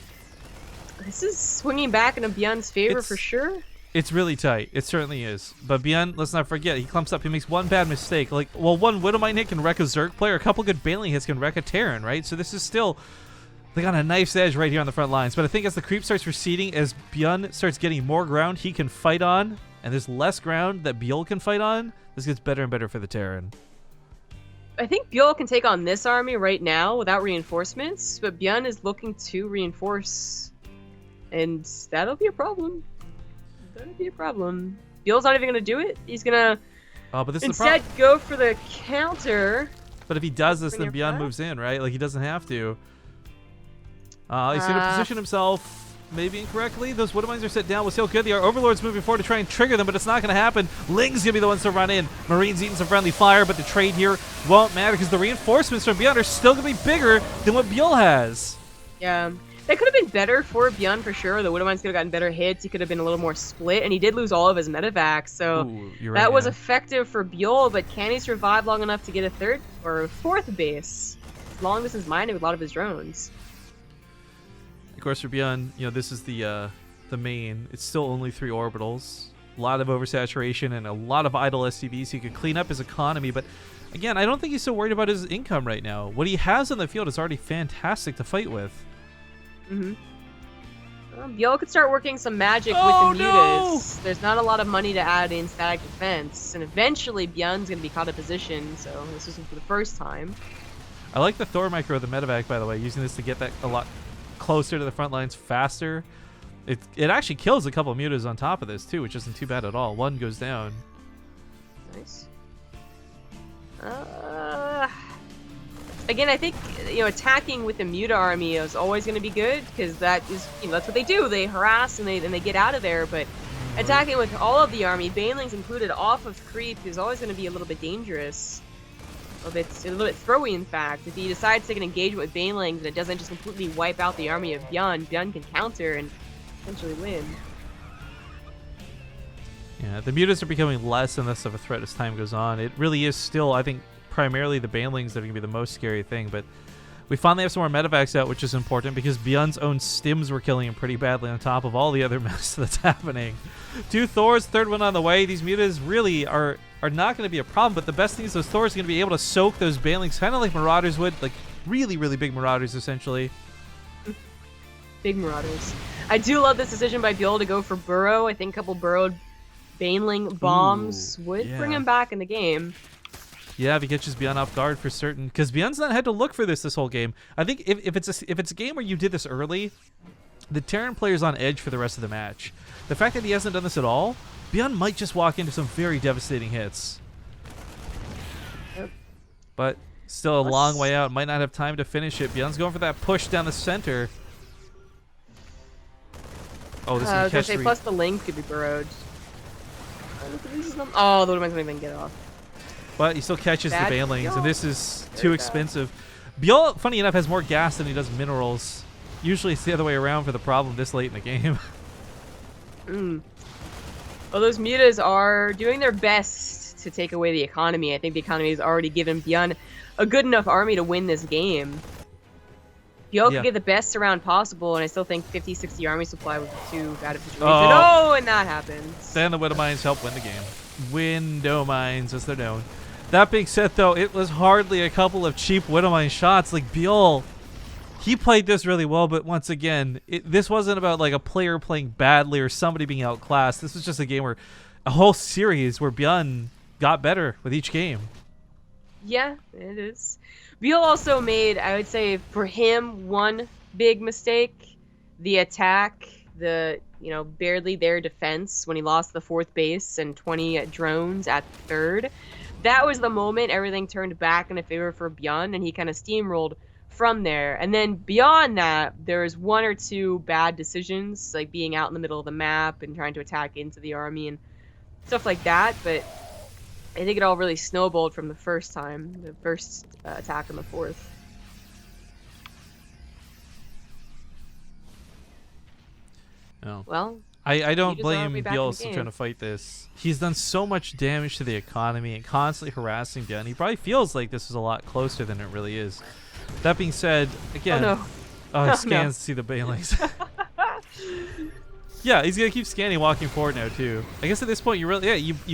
This is swinging back in ByuN's favor for sure. It's really tight. It certainly is. But ByuN, let's not forget, he clumps up. He makes one bad mistake. Like, well, one Widowmine hit can wreck a Zerg player. A couple good Baneling hits can wreck a Terran, right? So this is still like on a knife's edge right here on the front lines. But I think as the creep starts receding, as ByuN starts getting more ground he can fight on, and there's less ground that ByuL can fight on, this gets better and better for the Terran. I think ByuL can take on this army right now without reinforcements, but ByuN is looking to reinforce, and that'll be a problem. That'll be a problem. ByuL's not even going to do it. He's going to but this instead go for the counter. But if he does this, Bring then your ByuN flag? moves in, right? Like, he doesn't have to. He's going to position himself maybe incorrectly. Those Widow Mines are set down. We'll see how good they are. Overlord's moving forward to try and trigger them, but it's not going to happen. Ling's going to be the ones to run in. Marine's eating some friendly fire, but the trade here won't matter because the reinforcements from ByuN are still going to be bigger than what ByuL has. Yeah. That could have been better for ByuN for sure. The Widow Mines could have gotten better hits. He could have been a little more split, and he did lose all of his medevacs. So Ooh, you're that right, was yeah. effective for ByuL, but can he survive long enough to get a third or fourth base? Long distance mining with a lot of his drones. Of course, for ByuN, you know, this is the main. It's still only 3 orbitals. A lot of oversaturation and a lot of idle SCVs. He could clean up his economy, but again, I don't think he's so worried about his income right now. What he has on the field is already fantastic to fight with. Mm-hmm. ByuL could start working some magic Oh, with the mutas. There's not a lot of money to add in static defense, and eventually ByuN's going to be caught in position, so this isn't for the first time. I like the Thor micro of the medevac, by the way, using this to get that a lot closer to the front lines faster. It actually kills a couple of mutas on top of this, too, which isn't too bad at all. One goes down. Nice. Again, I think, you know, attacking with the Muta army is always going to be good because that is, you know, that's what they do. They harass and they get out of there. But attacking with all of the army, Banelings included, off of creep is always going to be a little bit dangerous. A little bit throwy, in fact. If he decides to take an engagement with Banelings and it doesn't just completely wipe out the army of ByuN, ByuN can counter and potentially win. Yeah, the mutas are becoming less and less of a threat as time goes on. It really is still, I think, primarily the Banelings that are going to be the most scary thing, but we finally have some more medevacs out, which is important because ByuN's own stims were killing him pretty badly on top of all the other mess that's happening. 2 Thors, third one on the way. These mutas really are not going to be a problem, but the best thing is those Thors are going to be able to soak those Banelings kind of like Marauders would, like really, really big Marauders, essentially. Big Marauders. I do love this decision by ByuL to go for Burrow. I think a couple burrowed Baneling bombs would bring him back in the game. Yeah, if he catches ByuN off guard for certain, because ByuN's not had to look for this whole game. I think if it's a game where you did this early, the Terran player's on edge for the rest of the match. The fact that he hasn't done this at all, ByuN might just walk into some very devastating hits. Yep. But still a long way out. Might not have time to finish it. ByuN's going for that push down the center. Oh, this I is was gonna say, plus the link could be burrowed. Oh, the Widow Mines don't even get off. But he still catches Bad the Banelings, ByuL. and this is Very too bad. expensive. ByuL, funny enough, has more gas than he does minerals. Usually it's the other way around for the problem this late in the game. Well, those mutas are doing their best to take away the economy. I think the economy has already given ByuN a good enough army to win this game. ByuL could get the best surround possible, and I still think 50-60 army supply would be too bad of a situation. Oh, and that happens. Then the Widow Mines help win the game. Window Mines, as they're known. That being said, though, it was hardly a couple of cheap Widow Mine shots. Like, ByuL, he played this really well, but once again, this wasn't about like a player playing badly or somebody being outclassed. This was just a game where a whole series where ByuN got better with each game. Yeah, it is. ByuL also made, I would say, for him, one big mistake. The attack, barely their defense when he lost the 4th base and 20 drones at 3rd. That was the moment everything turned back in a favor for ByuN, and he kind of steamrolled from there. And then beyond that, there's 1 or 2 bad decisions, like being out in the middle of the map and trying to attack into the army and stuff like that. But I think it all really snowballed from the first time, the first attack on the 4th. Oh. Well, I don't Mutas blame will be back in ByuL the still game. trying to fight this. He's done so much damage to the economy and constantly harassing ByuN. He probably feels like this is a lot closer than it really is. That being said, again, oh he no. scans to see the Banelings. Yeah, he's gonna keep scanning, walking forward now too. I guess at this point, you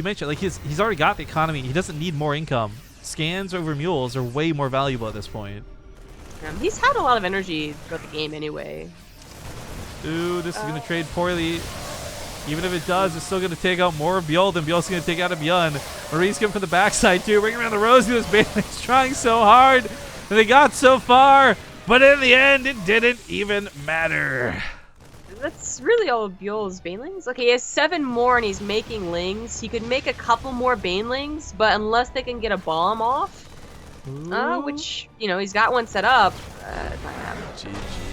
mentioned like he's already got the economy. He doesn't need more income. Scans over mules are way more valuable at this point. He's had a lot of energy throughout the game anyway. Ooh, this is gonna trade poorly. Even if it does, it's still gonna take out more of ByuL than ByuL's gonna take out of ByuN. Marie's coming from the backside too, bringing around the rose. Those Banelings trying so hard, and they got so far, but in the end, it didn't even matter. That's really all of ByuL's Banelings. Okay, he has 7 more and he's making Lings. He could make a couple more Banelings, but unless they can get a bomb off, Which, you know, he's got one set up. It's not gonna happen. GG.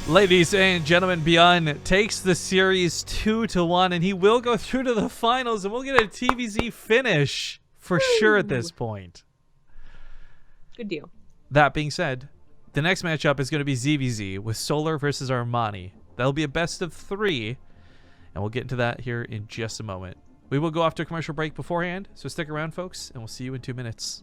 Ladies and gentlemen, ByuN takes the series 2-1, and he will go through to the finals, and we'll get a TvZ finish for sure at this point. Good deal. That being said, the next matchup is going to be ZvZ with Solar versus Armani. That'll be a best of 3, and we'll get into that here in just a moment. We will go off to a commercial break beforehand, so stick around, folks, and we'll see you in 2 minutes.